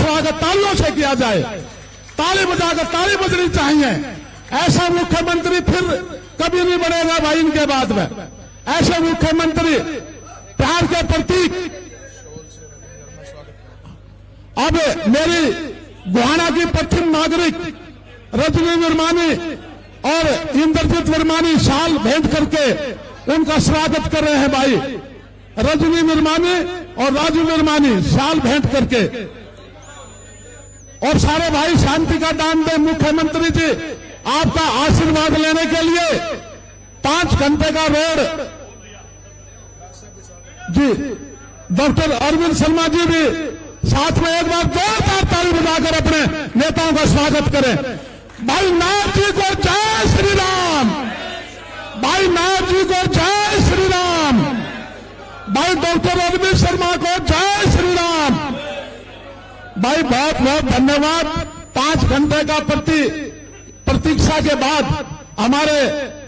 स्वागत तालियों से किया जाए। ताली बजाकर ताली बजनी चाहिए। ऐसा मुख्यमंत्री फिर कभी नहीं बनेगा भाई इनके बाद में। ऐसे मुख्यमंत्री प्यार के प्रतीक। अब मेरी गोहाना की प्रथम नागरिक रजनी वर्मानी और इंद्रजीत वर्मानी शाल भेंट करके उनका स्वागत कर रहे हैं भाई। रजनी वर्मानी और राजू वर्मानी शाल भेंट करके। और सारे भाई शांति का दान दें। मुख्यमंत्री जी आपका आशीर्वाद लेने के लिए 5 घंटे का रोड जी डॉक्टर अरविंद शर्मा जी भी साथ में एक बार जोरदार ताली बजाकर अपने नेताओं का स्वागत करें। भाई नाथ जी को जय श्री राम। भाई नाथ जी को जय श्री राम। भाई डॉक्टर अरविंद शर्मा को जय श्री राम। भाई बहुत बहुत धन्यवाद। 5 घंटे का प्रतीक्षा के बाद हमारे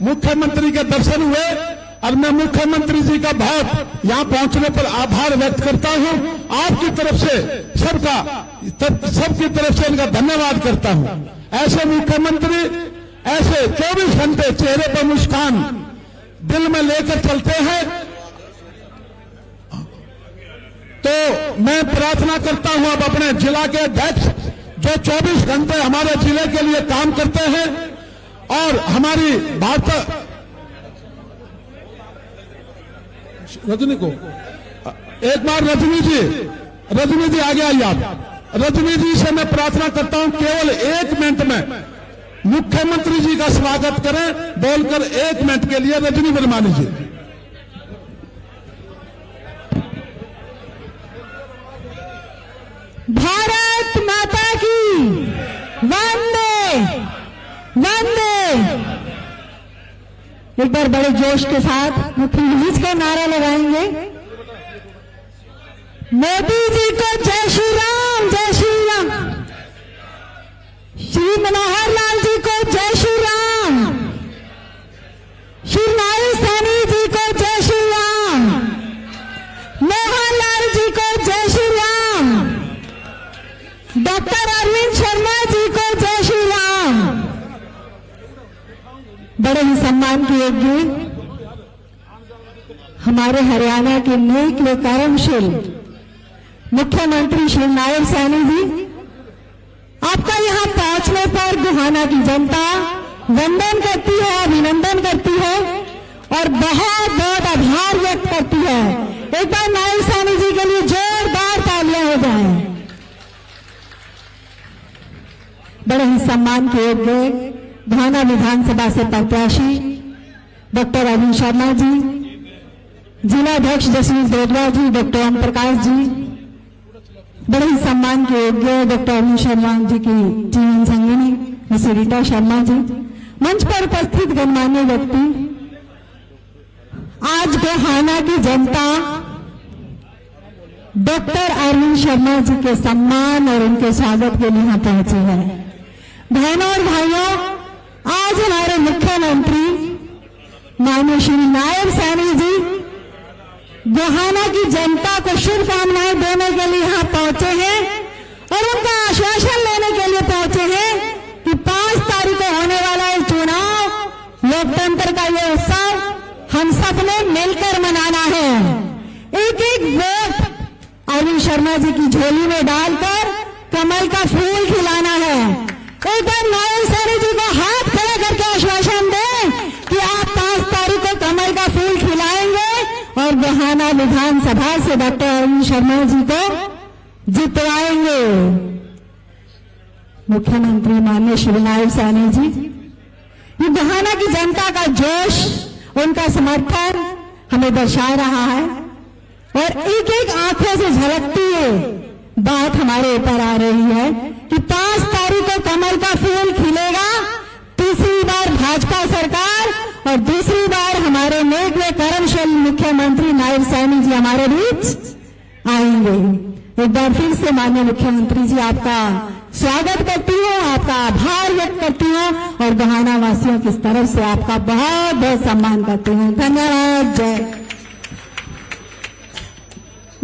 मुख्यमंत्री के दर्शन हुए और मैं मुख्यमंत्री जी का बहुत यहां पहुंचने पर आभार व्यक्त करता हूं। आपकी तरफ से सबकी तरफ से इनका धन्यवाद करता हूं। ऐसे मुख्यमंत्री ऐसे 24 घंटे चेहरे पर मुस्कान दिल में लेकर चलते हैं। तो मैं प्रार्थना करता हूं अब अपने जिला के अध्यक्ष जो 24 घंटे हमारे जिले के लिए काम करते हैं और हमारी भारत रजनी को एक बार रजनी जी आगे आइए आप। रजनी जी से मैं प्रार्थना करता हूं केवल 1 मिनट में मुख्यमंत्री जी का स्वागत करें बोलकर। 1 मिनट के लिए रजनी वर्मानी जी। भारत माता की वंदे वंदे। एक बार बड़े जोश के साथ मुख्य रिलीज का नारा लगाएंगे। मोदी जी को जय श्री राम, जय श्री राम। श्री मनोहर लाल जी को जय श्री राम। श्री नारायण सानी जी को जय श्री राम। मोहन लाल जी को जय श्री राम। डॉक्टर अरविंद शर्मा जी को जय श्री राम। बड़े ही सम्मान के योग्य हमारे हरियाणा के नेक व कर्मशील मुख्यमंत्री श्री नारायण सानी जी, आपका यहां पहुंचने पर गोहाना की जनता वंदन करती है, अभिनंदन करती है और बहुत बहुत आभार व्यक्त करती है। एक बार नारायण सानी जी के लिए जोरदार तालियां हो जाएं। बड़े ही सम्मान के योग्य गोहाना विधानसभा से प्रत्याशी डॉक्टर अरविंद शर्मा जी, जिला अध्यक्ष जसवीर देवरा जी, डॉक्टर ओम प्रकाश जी, बड़े ही सम्मान के योग्य डॉक्टर अरविंद शर्मा जी की जीवन संगिनी मिस रीता शर्मा जी, मंच पर उपस्थित गणमान्य व्यक्ति, आज गोहाना की जनता डॉक्टर अरविंद शर्मा जी के सम्मान और उनके स्वागत के लिए यहां पहुंचे हैं। बहनों और भाइयों, आज हमारे मुख्यमंत्री माननीय श्री नारायण सानी जी गोहाना की जनता को शुभकामनाएं देने के लिए यहां पहुंचे हैं और उनका आश्वासन लेने के लिए पहुंचे हैं कि 5 तारीख को होने वाला ये चुनाव, लोकतंत्र का ये उत्सव हम सब ने मिलकर मनाना है। एक एक वोट अरविंद शर्मा जी की झोली में डालकर कमल का फूल खिलाना है। एक बार नारायण सानी जी को हाथ खड़ा करके आश्वासन दें कि आप 5 तारीख को कमल का फूल खिलाएंगे और गोहाना विधानसभा से डॉक्टर अरविंद शर्मा जी को जितवाएंगे। मुख्यमंत्री माननीय श्री नारायण सानी जी, ये गोहाना की जनता का जोश, उनका समर्थन हमें दर्शा रहा है और एक एक आंखों से झलकती है बात हमारे ऊपर आ रही है कि 5 तारीख को कमल का फूल खिलेगा। तीसरी बार भाजपा सरकार और दूसरी बार हमारे नेक व कर्मशील मुख्यमंत्री नारायण सानी जी हमारे बीच आएंगे। एक बार फिर से माननीय मुख्यमंत्री जी आपका स्वागत करती हूँ, आपका आभार व्यक्त करती हूँ और गोहाना वासियों की तरफ से आपका बहुत बहुत सम्मान करती हूँ। धन्यवाद। जय।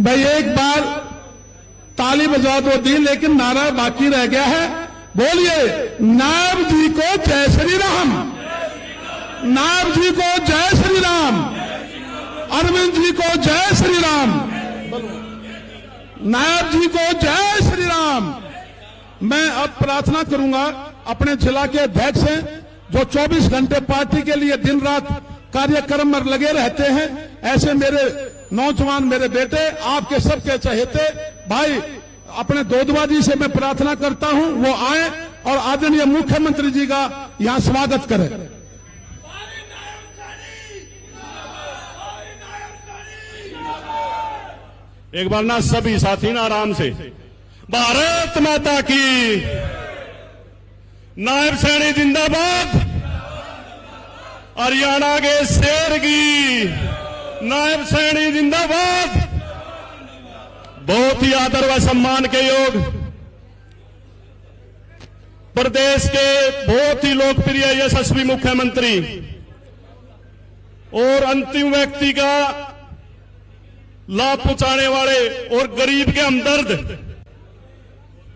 भाई एक बार ताली बजा तो दी, लेकिन नारा बाकी रह गया है। बोलिए नायब जी को जय श्री राम, नायब जी को जय श्री राम, अरविंद जी को जय श्री राम, नायब जी को जय श्री राम। मैं अब प्रार्थना करूंगा अपने जिला के अध्यक्ष हैं जो 24 घंटे पार्टी के लिए दिन रात कार्यक्रम में लगे रहते हैं, ऐसे मेरे नौजवान, मेरे बेटे, आपके सबके चहेते भाई अपने दोदवा जी से मैं प्रार्थना करता हूं वो आए और आदरणीय मुख्यमंत्री जी का यहां स्वागत करें। एक बार ना सभी साथी ना आराम से, भारत माता की, नायब सैनी जिंदाबाद, हरियाणा के शेर की, नायब सैनी जिंदाबाद। बहुत ही आदर व सम्मान के योग प्रदेश के बहुत ही लोकप्रिय यशस्वी मुख्यमंत्री और अंतिम व्यक्ति का लाभ पहुंचाने वाले और गरीब के हमदर्द,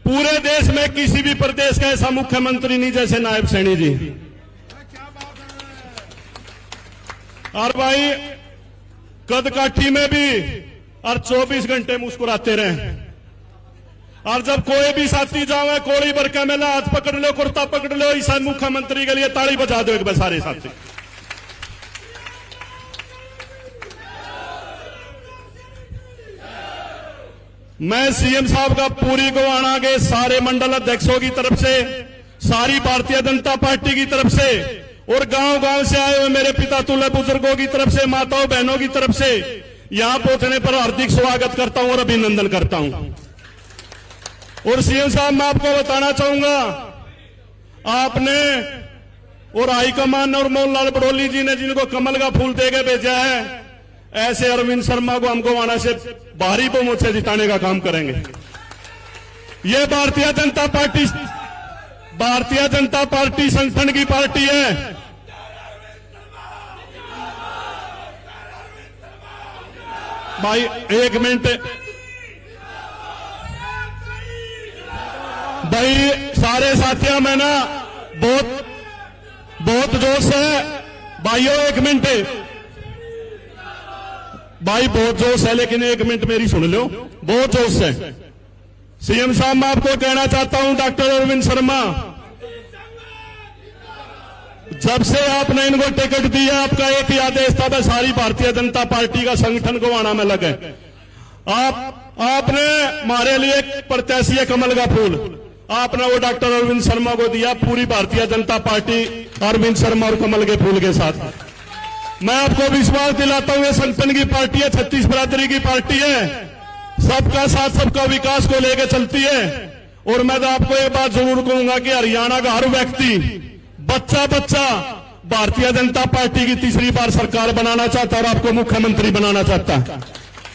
पूरे देश में किसी भी प्रदेश का ऐसा मुख्यमंत्री नहीं जैसे नायब सैनी जी। और भाई कद काठी में भी और 24 घंटे मुस्कुराते रहे। और जब कोई भी साथी जावे कोड़ी बरका मेला, हाथ पकड़ लो, कुर्ता पकड़ लो, इस मुख्यमंत्री के लिए ताली बजा दो एक बार सारे साथी। मैं सीएम साहब का पूरी गोवाना के सारे मंडल अध्यक्षों की तरफ से, सारी भारतीय जनता पार्टी की तरफ से और गांव-गांव से आए हुए मेरे पिता तुल्य बुजुर्गों की तरफ से, माताओं बहनों की तरफ से यहां पहुंचने पर हार्दिक स्वागत करता हूं और अभिनंदन करता हूं। और सीएम साहब मैं आपको बताना चाहूंगा, आपने और हाईकमान और मोहनलाल बड़ोली जी ने जिनको कमल का फूल देके भेजा है, ऐसे अरविंद शर्मा को हमको वहां से भारी बहुमत से जिताने का काम करेंगे। ये भारतीय जनता पार्टी संगठन की पार्टी है। भाई एक मिनट भाई, सारे साथियों में ना बहुत जोश है भाइयों, एक मिनट भाई, बहुत जोश है, लेकिन एक मिनट मेरी सुन लो, बहुत जोश है। सीएम साहब मैं आपको कहना चाहता हूं, डॉक्टर अरविंद शर्मा, जब से आपने इनको टिकट दिया आपका एक ही आदेश था, बस सारी भारतीय जनता पार्टी का संगठन को आना में लगे। आपने हमारे लिए एक प्रत्याशी है कमल का फूल, आपने वो डॉक्टर अरविंद शर्मा को दिया, पूरी भारतीय जनता पार्टी अरविंद शर्मा और कमल के फूल के साथ। मैं आपको विश्वास दिलाता हूं ये संगठन की पार्टी है, 36 बिरादरी की पार्टी है, सबका साथ सबका विकास को लेकर चलती है। और मैं तो आपको एक बात जरूर कहूंगा कि हरियाणा का हर व्यक्ति, बच्चा भारतीय जनता पार्टी की तीसरी बार सरकार बनाना चाहता है और आपको मुख्यमंत्री बनाना चाहता है।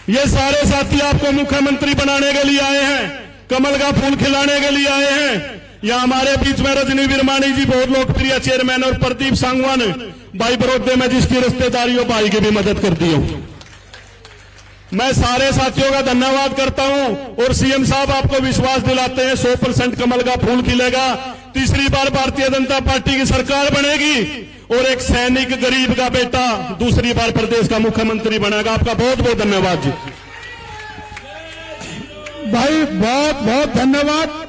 ये सारे साथी आपको मुख्यमंत्री बनाने के लिए आए हैं, कमल का फूल खिलाने के लिए आए हैं। यहाँ हमारे बीच में रजनी विरमानी जी बहुत लोकप्रिय चेयरमैन और प्रदीप सांगवान भाई बड़ौदे में जिसकी रिश्तेदारी हो भाई की भी मदद करती हो। मैं सारे साथियों का धन्यवाद करता हूं और सीएम साहब आपको विश्वास दिलाते हैं 100% कमल का फूल खिलेगा, तीसरी बार भारतीय जनता पार्टी की सरकार बनेगी और एक सैनिक गरीब का बेटा दूसरी बार प्रदेश का मुख्यमंत्री बनेगा। आपका बहुत बहुत धन्यवाद जी। भाई बहुत बहुत धन्यवाद।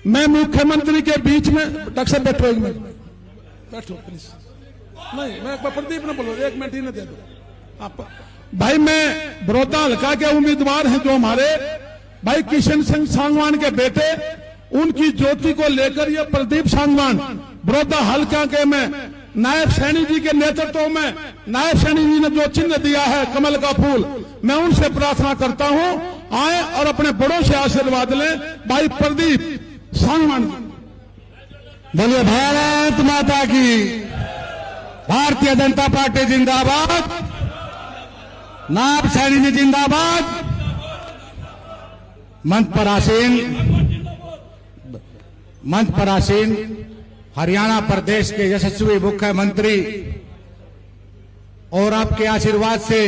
मैं मुख्यमंत्री के बीच में, डॉक्टर साहब बैठो एक मिनट, बैठो प्लीज। नहीं मैं प्रदीप ने बोलो, एक मिनट ही न दे दो आप। भाई मैं बड़ौदा हल्का के उम्मीदवार हैं जो हमारे भाई किशन सिंह सांगवान के बेटे, उनकी ज्योति को लेकर ये प्रदीप सांगवान बड़ौदा हल्का के में नायब सैनी जी के नेतृत्व में, नायब सैनी जी ने जो चिन्ह दिया है कमल का फूल, मैं उनसे प्रार्थना करता हूं आए और अपने बड़ों से आशीर्वाद लें। भाई प्रदीप सांगवान, बोलिए भारत माता की, भारतीय जनता पार्टी जिंदाबाद, नायब सैनी जी जिंदाबाद। मंच पर आसीन हरियाणा प्रदेश के यशस्वी मुख्यमंत्री और आपके आशीर्वाद से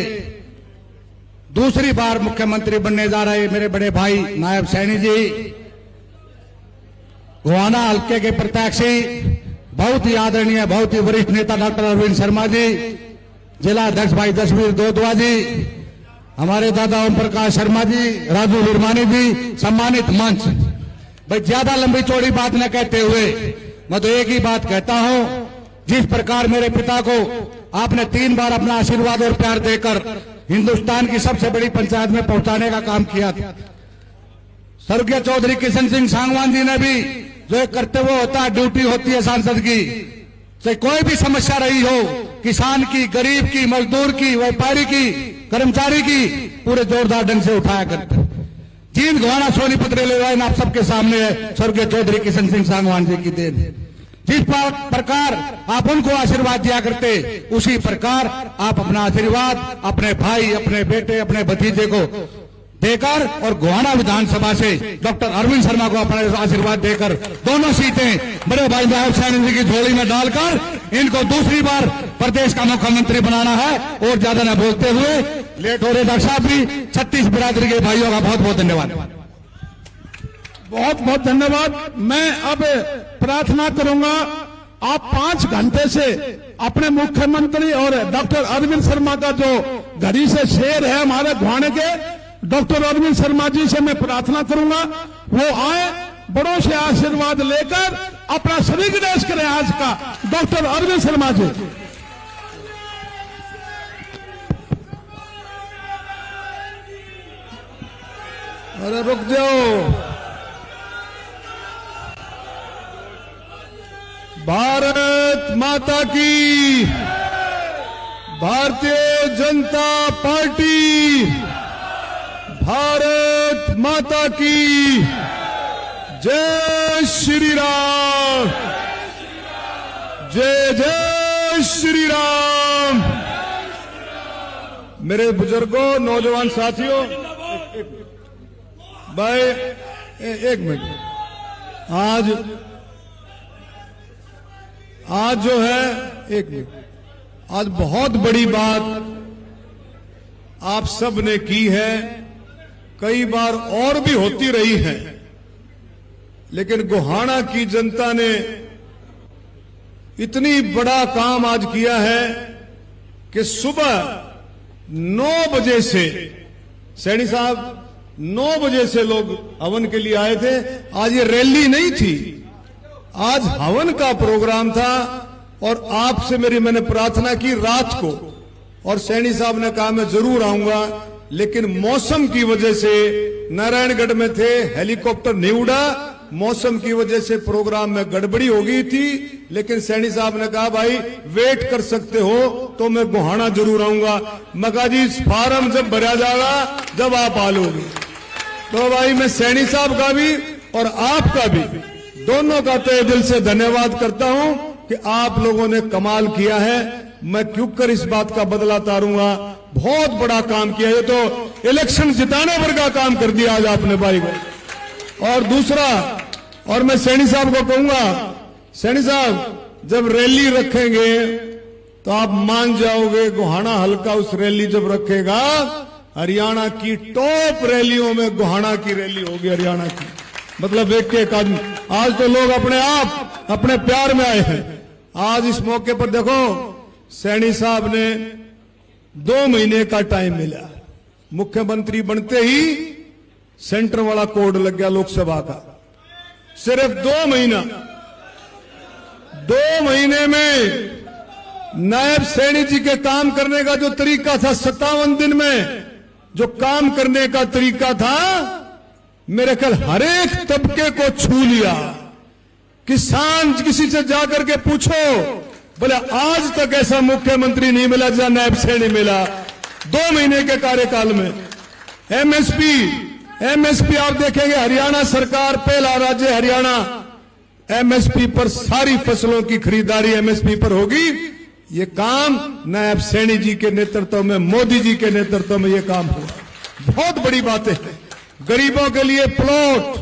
दूसरी बार मुख्यमंत्री बनने जा रहे मेरे बड़े भाई नायब सैनी जी, गोहाना हल्के के प्रत्याशी, बहुत ही आदरणीय, बहुत ही वरिष्ठ नेता डॉक्टर अरविंद शर्मा जी, जिला अध्यक्ष भाई जसवीर दोदवा जी, हमारे दादा ओम प्रकाश शर्मा जी, राजू हिरमानी जी, सम्मानित मंच। भाई ज्यादा लंबी चौड़ी बात न कहते हुए मैं तो एक ही बात कहता हूं, जिस प्रकार मेरे पिता को आपने 3 बार अपना आशीर्वाद और प्यार देकर हिंदुस्तान की सबसे बड़ी पंचायत में पहुंचाने का काम किया था, स्वर्गीय चौधरी किशन सिंह सांगवान जी ने भी जो एक कर्तव्य होता है, ड्यूटी होती है सांसद की, चाहे कोई भी समस्या रही हो, किसान की, गरीब की, मजदूर की, व्यापारी की, कर्मचारी की, पूरे जोरदार ढंग से उठाया करते। जींद गोहाना सोनीपत रेलवे लाइन आप सबके सामने है, स्वर्गीय चौधरी किशन सिंह सांगवान जी की देन। जिस प्रकार आप उनको आशीर्वाद दिया करते, उसी प्रकार आप अपना आशीर्वाद अपने भाई, अपने बेटे, अपने भतीजे को देकर और गोहाना विधानसभा से डॉक्टर अरविंद शर्मा को अपना आशीर्वाद देकर दोनों सीटें बड़े भाई नायब सैनी जी की झोली में डालकर इनको दूसरी बार प्रदेश का मुख्यमंत्री बनाना है। और ज्यादा न बोलते हुए लेट हो रहे डॉक्टर साहब भी 36 बिरादरी के भाइयों का बहुत बहुत धन्यवाद। बहुत बहुत धन्यवाद। मैं अब प्रार्थना करूंगा, आप 5 घंटे से अपने मुख्यमंत्री और डॉक्टर अरविंद शर्मा का जो घड़ी से शेर है हमारे गोहाने के, डॉक्टर अरविंद शर्मा जी से मैं प्रार्थना करूंगा वो आए, बड़ों से आशीर्वाद लेकर अपना शरीर गणेश करें आज का। डॉक्टर अरविंद शर्मा जी। अरे रुक जाओ। भारत माता की, भारतीय जनता पार्टी, भारत माता की जय श्री राम, जय जय श्री राम। मेरे बुजुर्गों, नौजवान साथियों, भाई एक मिनट, आज जो है, एक मिनट, आज बहुत बड़ी बात आप सब ने की है, कई बार और भी होती रही है, लेकिन गोहाना की जनता ने इतनी बड़ा काम आज किया है कि सुबह 9 बजे से, सैनी साहब 9 बजे से लोग हवन के लिए आए थे। आज ये रैली नहीं थी, आज हवन का प्रोग्राम था। और आपसे मैंने प्रार्थना की रात को, और सैनी साहब ने कहा मैं जरूर आऊंगा, लेकिन मौसम की वजह से नारायणगढ़ में थे, हेलीकॉप्टर नहीं उड़ा, मौसम की वजह से प्रोग्राम में गड़बड़ी हो गई थी। लेकिन सैनी साहब ने कहा भाई वेट कर सकते हो तो मैं गोहाना जरूर आऊंगा। मैं कहा जी फार्म जब भरा जाएगा जब आप आ लोगे। तो भाई मैं सैनी साहब का भी और आपका भी, दोनों का तहे दिल से धन्यवाद करता हूं कि आप लोगों ने कमाल किया है। मैं क्यों कर इस बात का बदला तारूंगा, बहुत बड़ा काम किया। ये तो इलेक्शन जिताने भर का काम कर दिया आज आपने भाई को। और दूसरा, और मैं सैनी साहब को कहूंगा, सैनी साहब जब रैली रखेंगे तो आप मान जाओगे, गोहाना हल्का उस रैली जब रखेगा, हरियाणा की टॉप रैलियों में गोहाना की रैली होगी, हरियाणा की। मतलब एक आदमी, आज तो लोग अपने आप अपने प्यार में आए हैं। आज इस मौके पर देखो, सैनी साहब ने 2 महीने का टाइम मिला, मुख्यमंत्री बनते ही सेंटर वाला कोड लग गया लोकसभा का। सिर्फ 2 महीना, 2 महीने में नायब सैनी जी के काम करने का जो तरीका था, 57 दिन में जो काम करने का तरीका था, मेरे ख्याल हर एक तबके को छू लिया। किसान किसी से जाकर के पूछो, बोले आज तक ऐसा मुख्यमंत्री नहीं मिला जहां नायब सैनी मिला 2 महीने के कार्यकाल में। एमएसपी आप देखेंगे, हरियाणा सरकार पहला राज्य हरियाणा, एमएसपी पर सारी फसलों की खरीदारी एमएसपी पर होगी। ये काम नायब सैनी जी के नेतृत्व में, मोदी जी के नेतृत्व में ये काम हुआ। बहुत बड़ी बातें हैं। गरीबों के लिए प्लॉट,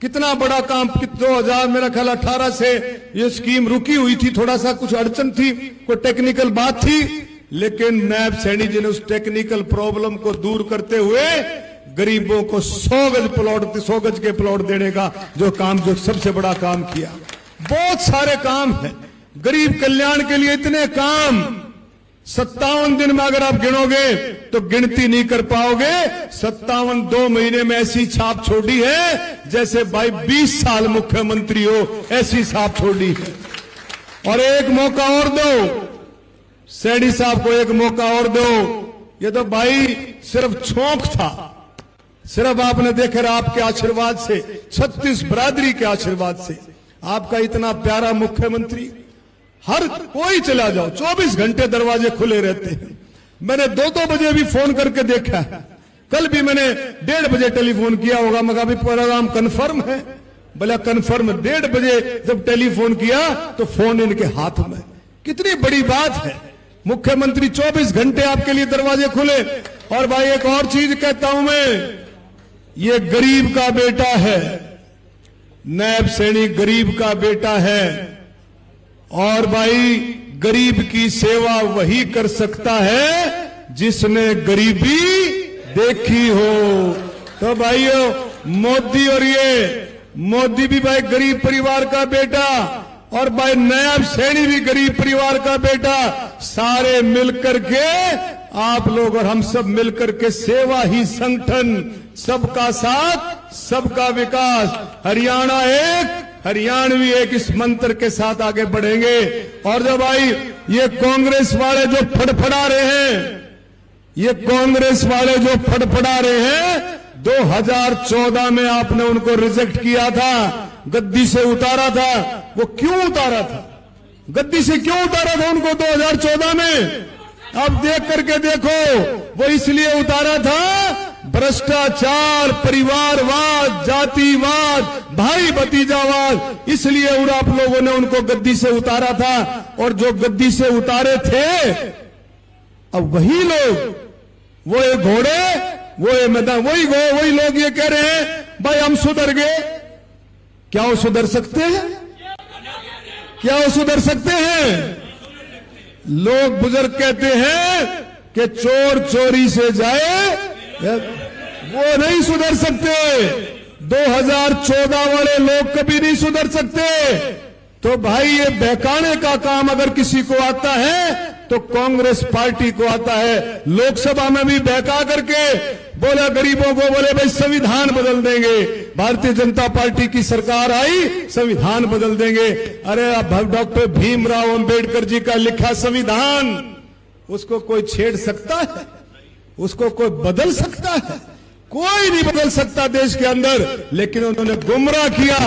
कितना बड़ा काम। 2000 मेरा ख्याल 18 से ये स्कीम रुकी हुई थी, थोड़ा सा कुछ अड़चन थी, कोई टेक्निकल बात थी, लेकिन नायब सैनी जी ने उस टेक्निकल प्रॉब्लम को दूर करते हुए गरीबों को 100 गज के प्लॉट देने का जो सबसे बड़ा काम किया। बहुत सारे काम हैं गरीब कल्याण के लिए, इतने काम 57 दिन में अगर आप गिनोगे तो गिनती नहीं कर पाओगे। 57 2 महीने में ऐसी छाप छोड़ी है जैसे भाई 20 साल मुख्यमंत्री हो, ऐसी छाप छोड़ी है। और एक मौका और दो सैनी साहब को, एक मौका और दो। ये तो भाई सिर्फ छौंक था, सिर्फ आपने देखा आपके आशीर्वाद से, 36 बरादरी के आशीर्वाद से, आपका इतना प्यारा मुख्यमंत्री, हर कोई चला जाओ 24 घंटे दरवाजे खुले रहते हैं। मैंने 2-2 बजे भी फोन करके देखा है, कल भी मैंने 1:30 बजे टेलीफोन किया होगा, मगर अभी प्रोग्राम कंफर्म है। बोला कंफर्म, 1:30 बजे जब टेलीफोन किया तो फोन इनके हाथ में। कितनी बड़ी बात है, मुख्यमंत्री 24 घंटे आपके लिए दरवाजे खुले। और भाई एक और चीज कहता हूं मैं, ये गरीब का बेटा है, नायब सैनी गरीब का बेटा है। और भाई गरीब की सेवा वही कर सकता है जिसने गरीबी देखी हो। तो भाइयों मोदी, और ये मोदी भी भाई गरीब परिवार का बेटा, और भाई नायब सैनी भी गरीब परिवार का बेटा। सारे मिलकर के आप लोग और हम सब मिलकर के सेवा ही संगठन, सबका साथ सबका विकास, हरियाणा एक हरियाणवी एक, इस मंत्र के साथ आगे बढ़ेंगे। और जब भाई ये कांग्रेस वाले जो फड़फड़ा रहे हैं, ये कांग्रेस वाले जो फड़फड़ा रहे हैं, 2014 में आपने उनको रिजेक्ट किया था, गद्दी से उतारा था। वो क्यों उतारा था, गद्दी से क्यों उतारा था उनको 2014 में? अब देख करके देखो, वो इसलिए उतारा था भ्रष्टाचार, परिवारवाद, जातिवाद, भाई भतीजावाद, इसलिए और आप लोगों ने उनको गद्दी से उतारा था। और जो गद्दी से उतारे थे, अब वही लोग, वो एक घोड़े, वो एक मैदान, वही लोग ये कह रहे हैं भाई हम सुधर गए। क्या वो सुधर सकते हैं? क्या वो सुधर सकते हैं? लोग बुजुर्ग कहते हैं कि चोर चोरी से जाए, वो नहीं सुधर सकते। 2014 वाले लोग कभी नहीं सुधर सकते। तो भाई ये बहकाने का काम अगर किसी को आता है तो कांग्रेस पार्टी को आता है। लोकसभा में भी बहका करके बोला गरीबों को, बोले भाई संविधान बदल देंगे, भारतीय जनता पार्टी की सरकार आई संविधान बदल देंगे। अरे अब डॉक्टर भीमराव अंबेडकर जी का लिखा संविधान, उसको कोई छेड़ सकता है? उसको कोई बदल सकता है? कोई नहीं बदल सकता देश के अंदर। लेकिन उन्होंने गुमराह किया,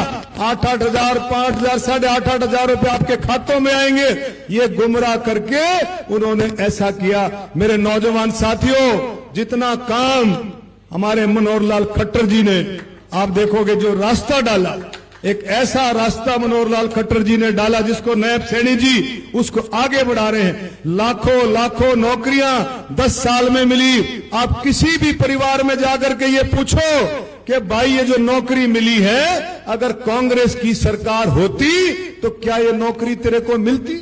8,000, 5,000, 8,500 रुपए आपके खातों में आएंगे, ये गुमराह करके उन्होंने ऐसा किया। मेरे नौजवान साथियों, जितना काम हमारे मनोहर लाल खट्टर जी ने, आप देखोगे जो रास्ता डाला, एक ऐसा रास्ता मनोहर लाल खट्टर जी ने डाला जिसको नायब सैनी जी उसको आगे बढ़ा रहे हैं। लाखों लाखों नौकरियां 10 साल में मिली। आप किसी भी परिवार में जाकर के ये पूछो कि भाई ये जो नौकरी मिली है, अगर कांग्रेस की सरकार होती तो क्या ये नौकरी तेरे को मिलती?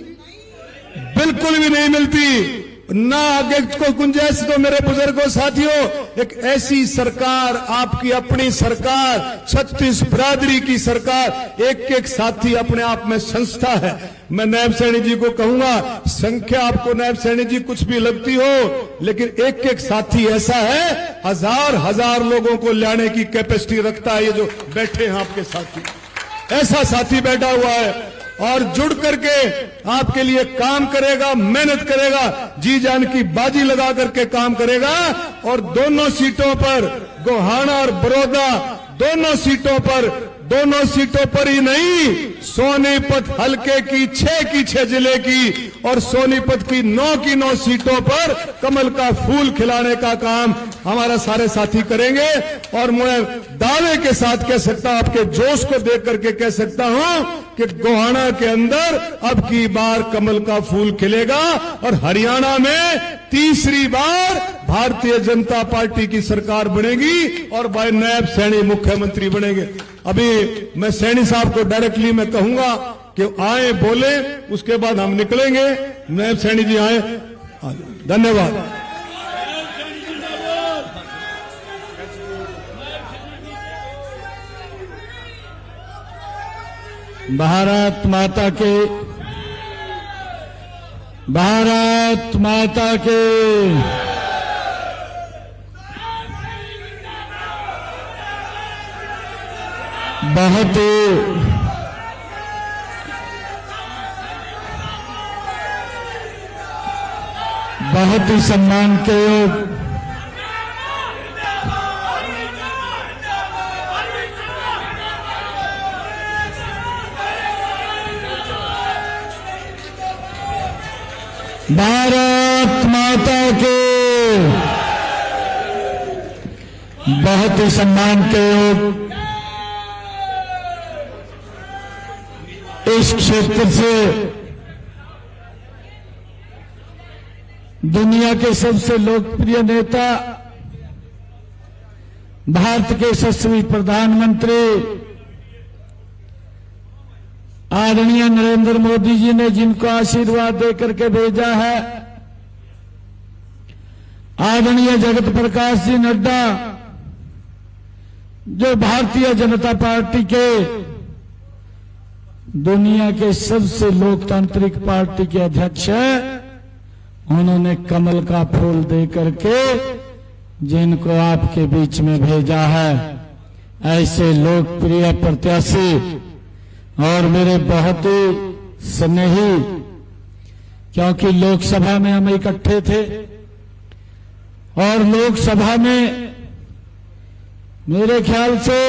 बिल्कुल भी नहीं मिलती। ना आगे को गुंजाइश। तो मेरे बुजुर्गों साथियों, एक ऐसी सरकार, आपकी अपनी सरकार, 36 बिरादरी की सरकार, एक एक साथी अपने आप में संस्था है। मैं नायब सैनी जी को कहूंगा, संख्या आपको नायब सैनी जी कुछ भी लगती हो, लेकिन एक एक साथी ऐसा है, हजार हजार लोगों को लाने की कैपेसिटी रखता है। ये जो बैठे हैं आपके साथी, ऐसा साथी बैठा हुआ है और जुड़ करके आपके लिए काम करेगा, मेहनत करेगा, जी जान की बाजी लगा करके काम करेगा। और दोनों सीटों पर, गोहाना और बड़ौदा, दोनों सीटों पर ही नहीं, सोनीपत हल्के की 6 की 6 जिले की और सोनीपत की 9 की 9 सीटों पर कमल का फूल खिलाने का काम हमारा सारे साथी करेंगे। और मैं दावे के साथ कह सकता हूं, आपके जोश को देख करके कह सकता हूं कि गोहाना के अंदर अब की बार कमल का फूल खिलेगा और हरियाणा में तीसरी बार भारतीय जनता पार्टी की सरकार बनेगी और भाई नायब सैनी मुख्यमंत्री बनेंगे। अभी मैं सैनी साहब को डायरेक्टली मैं कहूंगा कि आए, बोले, उसके बाद हम निकलेंगे। नायब सैनी जी आए। धन्यवाद। भारत माता के, भारत माता के। बहुत ही सम्मान के योग भारत माता के, बहुत ही सम्मान के योग इस क्षेत्र से दुनिया के सबसे लोकप्रिय नेता, भारत के यशस्वी प्रधानमंत्री आदरणीय नरेंद्र मोदी जी ने जिनको आशीर्वाद देकर के भेजा है, आदरणीय जगत प्रकाश जी नड्डा जो भारतीय जनता पार्टी के दुनिया के सबसे लोकतांत्रिक पार्टी के अध्यक्ष हैं, उन्होंने कमल का फूल दे करके जिनको आपके बीच में भेजा है। ऐसे लोकप्रिय प्रत्याशी और मेरे बहुत ही स्नेही, क्योंकि लोकसभा में हम इकट्ठे थे और लोकसभा में मेरे ख्याल से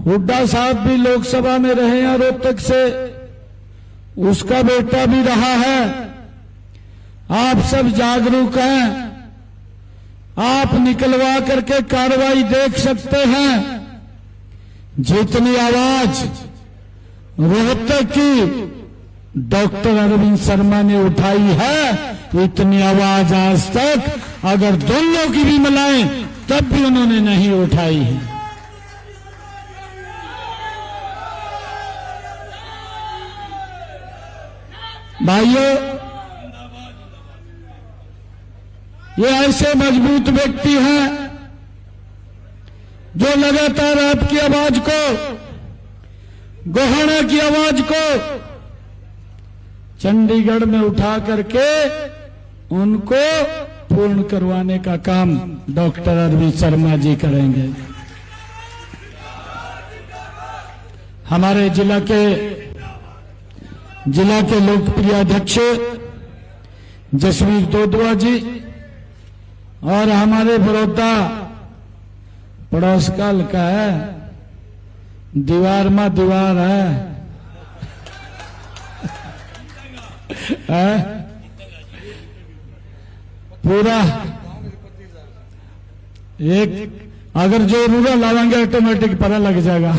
हुड्डा साहब भी लोकसभा में रहे हैं, रोहतक से उसका बेटा भी रहा है। आप सब जागरूक हैं, आप निकलवा करके कार्रवाई देख सकते हैं। जितनी आवाज रोहतक की डॉक्टर अरविंद शर्मा ने उठाई है, इतनी आवाज आज तक अगर दोनों की भी मिलाएं तब भी उन्होंने नहीं उठाई है। भाइयों, ये ऐसे मजबूत व्यक्ति हैं जो लगातार आपकी आवाज को, गोहाना की आवाज को चंडीगढ़ में उठा करके उनको पूर्ण करवाने का काम डॉक्टर अरविंद शर्मा जी करेंगे। हमारे जिला के लोकप्रिय अध्यक्ष जसवीर दोदवा जी और हमारे बड़ौदा पड़ोस काल का है, दीवार में दीवार है पूरा एक, अगर जोर पूरा लावांगे ऑटोमेटिक पता लग जाएगा।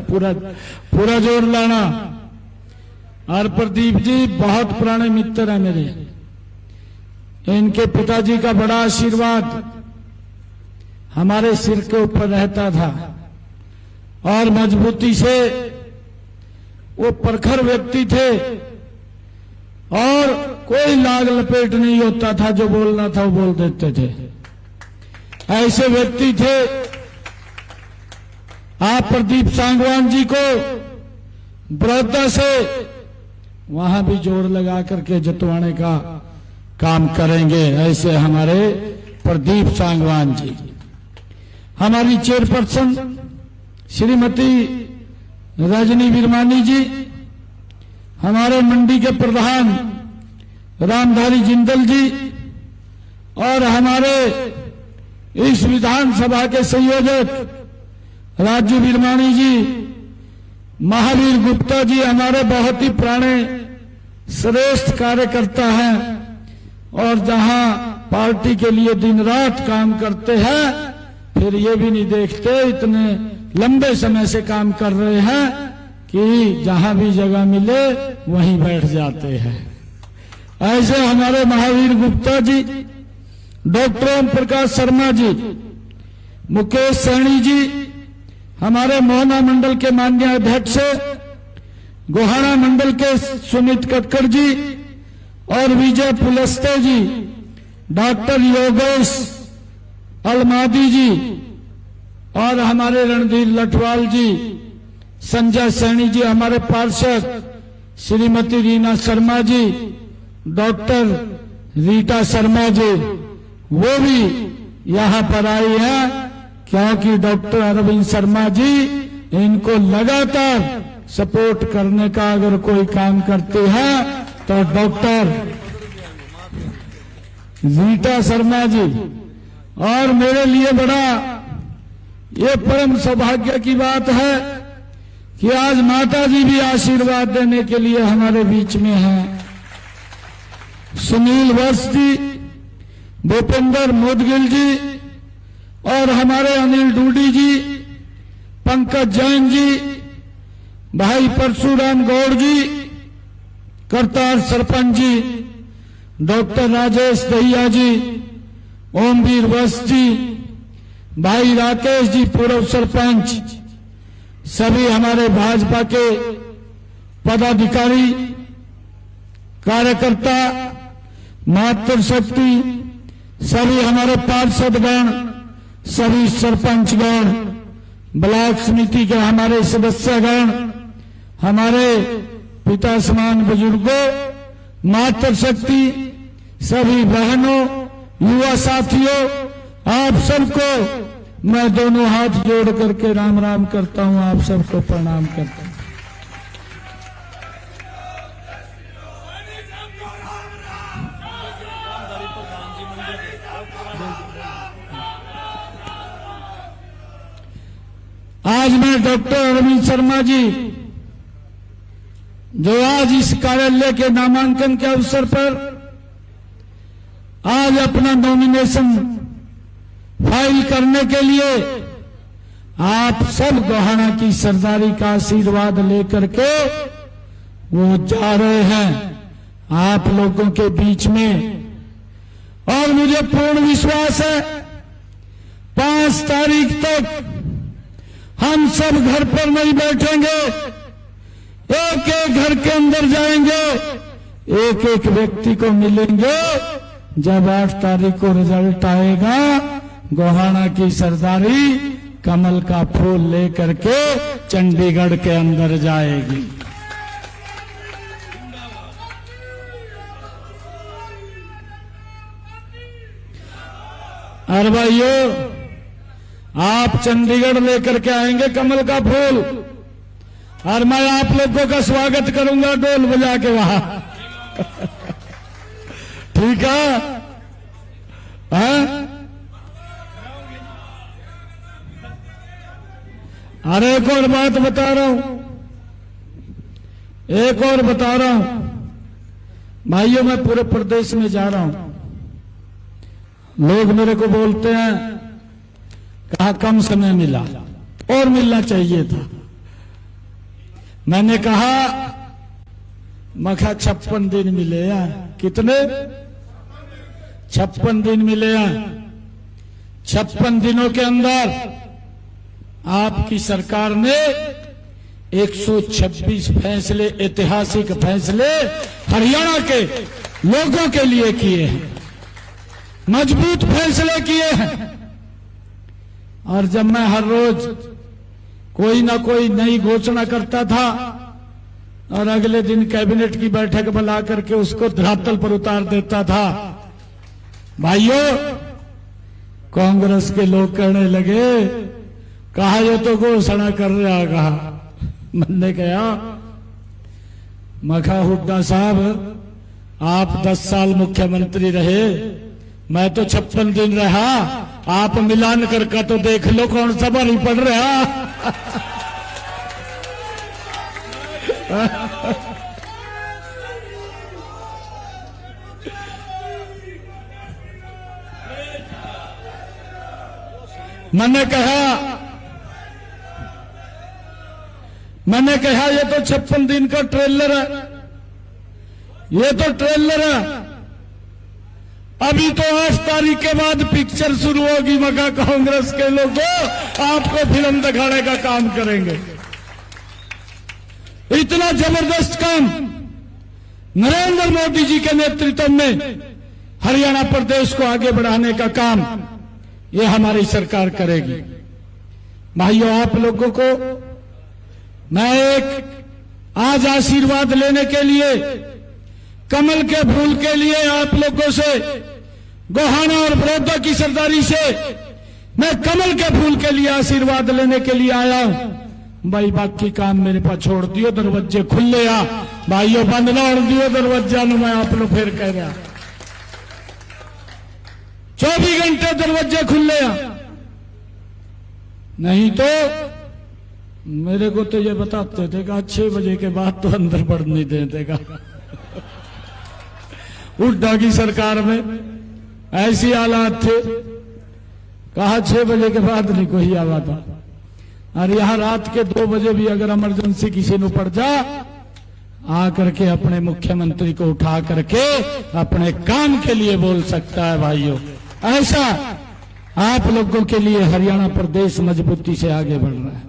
पूरा जोर लाना। और प्रदीप जी बहुत पुराने मित्र हैं मेरे, इनके पिताजी का बड़ा आशीर्वाद हमारे सिर के ऊपर रहता था और मजबूती से वो प्रखर व्यक्ति थे और कोई लाग लपेट नहीं होता था, जो बोलना था वो बोल देते थे। ऐसे व्यक्ति थे। आप प्रदीप सांगवान जी को बड़ौदा से वहां भी जोड़ लगा करके जितवाने का काम करेंगे। ऐसे हमारे प्रदीप सांगवान जी, हमारी चेयरपर्सन श्रीमती रजनी बिरमानी जी, हमारे मंडी के प्रधान रामधारी जिंदल जी और हमारे इस विधानसभा के संयोजक राजू बिरमानी जी, महावीर गुप्ता जी हमारे बहुत ही पुराने श्रेष्ठ कार्यकर्ता हैं और जहां पार्टी के लिए दिन रात काम करते हैं, फिर ये भी नहीं देखते इतने लंबे समय से काम कर रहे हैं कि जहां भी जगह मिले वहीं बैठ जाते हैं। ऐसे हमारे महावीर गुप्ता जी, डॉक्टर ओम प्रकाश शर्मा जी, मुकेश सैनी जी, हमारे मोहना मंडल के माननीय अध्यक्ष, गोहाना मंडल के सुमित कक्कड़ जी और विजय पुलस्ते जी, डॉक्टर योगेश अलमादी जी और हमारे रणधीर लठवाल जी, संजय सैनी जी, हमारे पार्षद श्रीमती रीना शर्मा जी, डॉक्टर रीटा शर्मा जी, वो भी यहां पर आई हैं क्योंकि डॉक्टर अरविंद शर्मा जी इनको लगातार सपोर्ट करने का अगर कोई काम करते हैं तो डॉक्टर रीटा शर्मा जी। और मेरे लिए बड़ा ये परम सौभाग्य की बात है कि आज माता जी भी आशीर्वाद देने के लिए हमारे बीच में हैं। सुनील वत्स जी, भूपेंद्र मोदगिल जी और हमारे अनिल डूडी जी, पंकज जैन जी, भाई परशुराम गौड़ जी, करतार सरपंच जी, डॉक्टर राजेश दहिया जी, ओमवीर वत्स जी, भाई राकेश जी पूर्व सरपंच, सभी हमारे भाजपा के पदाधिकारी, कार्यकर्ता, मातृशक्ति, सभी हमारे पार्षदगण, सभी सरपंचगण, ब्लॉक समिति के हमारे सदस्यगण, हमारे पिता समान बुजुर्गों, मातृशक्ति, सभी बहनों, युवा साथियों, आप सबको मैं दोनों हाथ जोड़ करके राम राम करता हूं, आप सबको प्रणाम करता हूं। आज मैं डॉक्टर अरविंद शर्मा जी, जो आज इस कार्यालय के नामांकन के अवसर पर आज अपना नॉमिनेशन फाइल करने के लिए आप सब गोहाना की सरदारी का आशीर्वाद लेकर के वो जा रहे हैं आप लोगों के बीच में। और मुझे पूर्ण विश्वास है 5 तारीख तक हम सब घर पर नहीं बैठेंगे, एक एक घर के अंदर जाएंगे, एक एक व्यक्ति को मिलेंगे। जब 8 तारीख को रिजल्ट आएगा, गोहाना की सरदारी कमल का फूल लेकर के चंडीगढ़ के अंदर जाएगी। और भाइयों, आप चंडीगढ़ लेकर के आएंगे कमल का फूल, और मैं आप लोगों का स्वागत करूंगा ढोल बजा के वहां। ठीक है? अरे एक और बात बता रहा हूं, एक और बता रहा हूं भाइयों, मैं पूरे प्रदेश में जा रहा हूं। लोग मेरे को बोलते हैं कहा कम समय मिला, और मिलना चाहिए था। मैंने कहा मखा 56 दिन मिले हैं। कितने? 56 दिन मिले हैं। 56 दिनों के अंदर आपकी सरकार ने 126 फैसले, ऐतिहासिक फैसले हरियाणा के लोगों के लिए किए हैं, मजबूत फैसले किए हैं। और जब मैं हर रोज कोई ना कोई नई घोषणा करता था और अगले दिन कैबिनेट की बैठक बुला करके उसको धरातल पर उतार देता था, भाइयों कांग्रेस के लोग कहने लगे कहा ये तो घोषणा कर रहा। कहा मैंने कहा मखा हुड्डा साहब, आप 10 साल मुख्यमंत्री रहे, मैं तो 56 दिन रहा, आप मिलान करके तो देख लो कौन सा भारी पड़ रहा। मैंने कहा ये तो 56 दिन का ट्रेलर है, ये तो ट्रेलर है। अभी तो 8 तारीख के बाद पिक्चर शुरू होगी। मगर कांग्रेस के लोगों आपको फिल्म दिखाने का काम करेंगे। इतना जबरदस्त काम नरेंद्र मोदी जी के नेतृत्व में हरियाणा प्रदेश को आगे बढ़ाने का काम ये हमारी सरकार करेगी। भाइयों, आप लोगों को मैं एक आज आशीर्वाद लेने के लिए, कमल के फूल के लिए आप लोगों से, गोहाना और बड़ौदा की सरदारी से मैं कमल के फूल के लिए आशीर्वाद लेने के लिए आया हूं। भाई बाकी काम मेरे पास छोड़ दियो, दरवाजे खुले आ भाइयों, बंद ना होने दियो दरवाजा। मैं आप लोग फिर कह रहा 24 घंटे दरवाजे खुले आ, नहीं तो मेरे को तो ये बताते थे कि 6 बजे के बाद तो अंदर बढ़ नहीं देते का। हुड्डा की सरकार में ऐसी हालात थे, कहा 6 बजे के बाद नहीं कोई आवा था। और यहां रात के 2 बजे भी अगर इमरजेंसी किसी ने पड़ जा, आ करके अपने मुख्यमंत्री को उठा करके अपने काम के लिए बोल सकता है। भाइयों, ऐसा आप लोगों के लिए हरियाणा प्रदेश मजबूती से आगे बढ़ रहा है।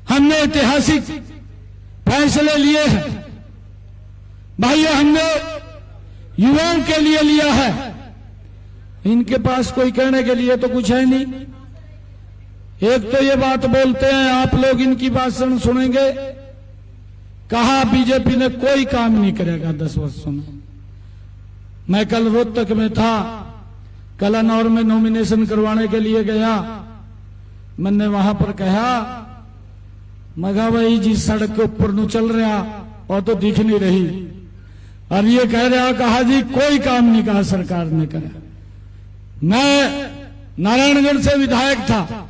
हमने ऐतिहासिक फैसले लिए हैं भाइयों, हमने युवाओं के लिए लिया है। इनके पास कोई कहने के लिए तो कुछ है नहीं। एक तो ये बात बोलते हैं, आप लोग इनकी भाषण सुनेंगे, कहा बीजेपी ने कोई काम नहीं करेगा 10 वर्षों में। मैं कल रोहतक में था, कलानौर में नॉमिनेशन करवाने के लिए गया। मैंने वहां पर कहा, मगा भाई जिस सड़क के ऊपर नु चल रहा और तो दिख नहीं रही, और ये कह रहा, कहा जी कोई काम नहीं कहा सरकार ने करा। मैं नारायणगढ़ से विधायक था।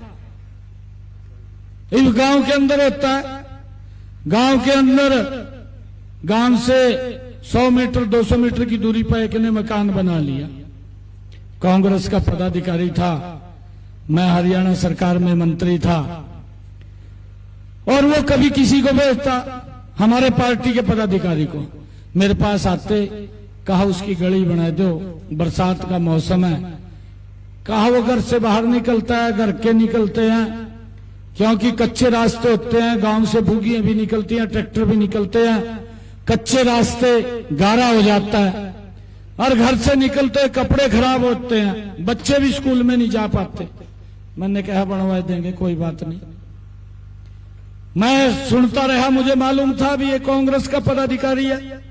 इस गांव के अंदर होता है, गांव के अंदर गांव से 100 मीटर 200 मीटर की दूरी पर एक ने मकान बना लिया। कांग्रेस का पदाधिकारी था, मैं हरियाणा सरकार में मंत्री था, और वो कभी किसी को भेजता, हमारे पार्टी के पदाधिकारी को मेरे पास आते, कहा उसकी गली बना दो, बरसात का मौसम है। कहा वो घर से बाहर निकलता है, घर के निकलते हैं, क्योंकि कच्चे रास्ते होते हैं, गांव से भूगियां भी निकलती हैं, ट्रैक्टर भी निकलते हैं, कच्चे रास्ते गारा हो जाता है, और घर से निकलते कपड़े खराब होते हैं, बच्चे भी स्कूल में नहीं जा पाते। मैंने कहा बनवा देंगे, कोई बात नहीं। मैं सुनता रहा, मुझे मालूम था भी ये कांग्रेस का पदाधिकारी है,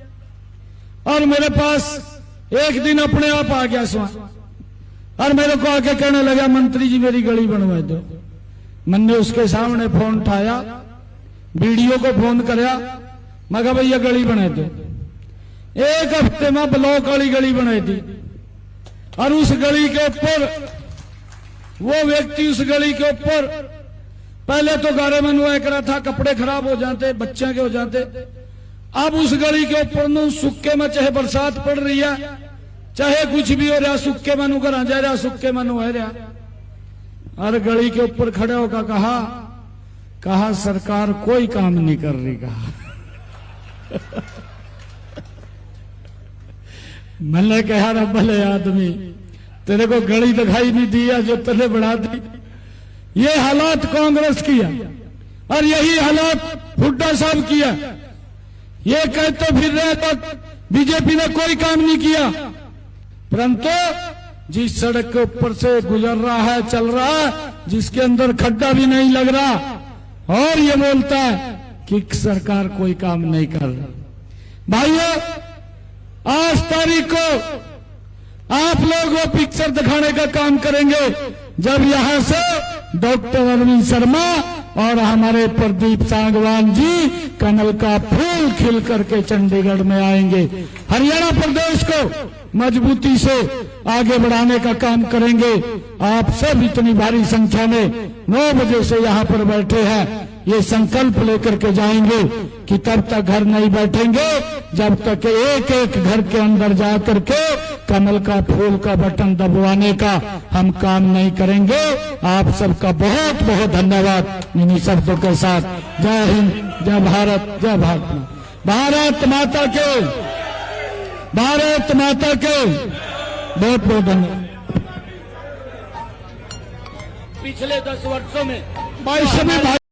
और मेरे पास एक दिन अपने आप आ गया स्वयं, और मेरे को आके कहने लगा, मंत्री जी मेरी गली बनवा दो। मैंने उसके सामने फोन उठाया, वीडियो को फोन कराया, मैं कहा भैया गली बना दो। 1 हफ्ते में ब्लॉक वाली गली बनाई दी, और उस गली के ऊपर वो व्यक्ति, उस गली के ऊपर पहले तो गारे मनवाया करा था, कपड़े खराब हो जाते, बच्चे के हो जाते। अब उस गली के ऊपर नु सुक्के में, चाहे बरसात पड़ रही है, चाहे कुछ भी हो रहा, सुक्के में घर आ जा रहा, सुक्के में है रहा। और गली के ऊपर खड़े होकर कहा सरकार कोई काम नहीं कर रही। कहा मैंने कहा ना भले आदमी, तेरे को गली दिखाई नहीं दी है जो तेने बढ़ा दी। ये हालात कांग्रेस की है, और यही हालात हुड्डा साहब की है। ये कहते फिर रहे तो बीजेपी ने कोई काम नहीं किया, परंतु जिस सड़क के ऊपर से गुजर रहा है, चल रहा है, जिसके अंदर खड्डा भी नहीं लग रहा, और ये बोलता है कि सरकार कोई काम नहीं कर रही। भाइयों, आज तारीख को आप लोग वो पिक्चर दिखाने का काम करेंगे जब यहां से डॉक्टर अरविंद शर्मा और हमारे प्रदीप सांगवान जी कमल का फूल खिल करके चंडीगढ़ में आएंगे। हरियाणा प्रदेश को मजबूती से आगे बढ़ाने का काम करेंगे। आप सब इतनी भारी संख्या में 9 बजे से यहाँ पर बैठे हैं, ये संकल्प लेकर के जाएंगे कि तब तक घर नहीं बैठेंगे जब तक एक एक घर के अंदर जा करके कमल का फूल का बटन दबवाने का हम काम नहीं करेंगे। आप सबका बहुत बहुत धन्यवाद इन्हीं शब्दों के साथ। जय हिंद, जय भारत, जय भारत। भारत माता के, भारत माता के बहुत बहुत धन्यवाद। पिछले 10 वर्षों में भाई सभी